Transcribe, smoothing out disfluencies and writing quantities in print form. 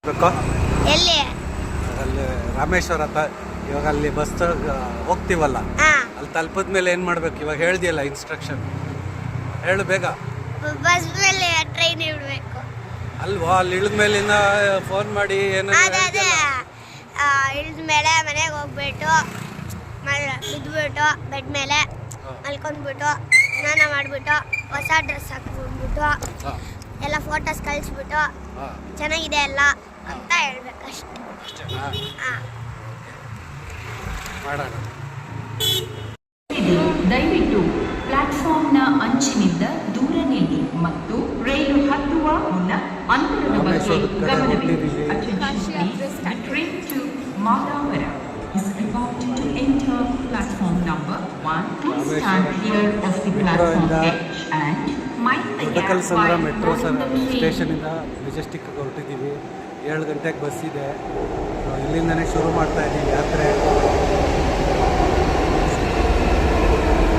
ಬೇಕಾ ಎಲ್ಲಿ ಅಲ್ಲಿ ರಾಮೇಶ್ವರ ಇವಾಗ ಅಲ್ಲಿ ಬಸ್ ಹೋಗ್ತೀವಲ್ಲ ಅಲ್ಲಿ ತಲುಪಿದ ಮೇಲೆ ಏನು ಮಾಡ್ಬೇಕು ಇವಾಗ ಹೇಳ್ದಿಯಲ್ಲ ಇನ್ಸ್ಟ್ರಕ್ಷನ್ ಹೇಳು ಬೇಗ. ಬಸ್ ಮೇಲೆ ಟ್ರೈನ್ ಇಡಬೇಕು ಅಲ್ವಾ ಅಲ್ಲಿ ಇಳಿದ ಮೇಲಿಂದ ಫೋನ್ ಮಾಡಿ ಅದೇ ಇಳಿದ ಮೇಲೆ ಮನೆಗೆ ಹೋಗ್ಬಿಟ್ಟು ಬಿದ್ದುಬಿಟ್ಟು ಬೆಡ್ ಮೇಲೆ ಮಲ್ಕೊಂಡ್ಬಿಟ್ಟು ಸ್ನಾನ ಮಾಡಿಬಿಟ್ಟು ಹೊಸ ಡ್ರೆಸ್ ಹಾಕ್ಬಿಟ್ಬಿಟ್ಟು ಎಲ್ಲ ಫೋಟೋಸ್ ಕಳಿಸ್ಬಿಟ್ಟು ಚೆನ್ನಾಗಿದೆ ಎಲ್ಲ ಅಂತ ಹೇಳ್ಬೇಕಷ್ಟೆ. ಮಾಡೋಣ. ದಯವಿಟ್ಟು ಪ್ಲಾಟ್ಫಾರ್ಮ್ನ ಅಂಚಿನಿಂದ ದೂರ ನಿಲ್ಲಿ ಮತ್ತು ರೈಲು ಹತ್ತುವ ಮುನ್ನ ಅಂತರದ ಬಗ್ಗೆ ಗಮನವಿಡಿ. The train to Madavara is about to enter platform number 1. Please stand clear of the platform edge and mind the gap Doddakallasandra while metro boarding the train. ಸ್ಟೇಷನಿಂದ ಮೆಜೆಸ್ಟಿಕ್ ಹೊರಟಿದ್ದೀವಿ. 7 ಗಂಟೆಗೆ ಬಸ್ ಇದೆ. ಇಲ್ಲಿಂದನೇ ಶುರು ಮಾಡ್ತಾ ಇದ್ದೀವಿ ಯಾತ್ರೆ.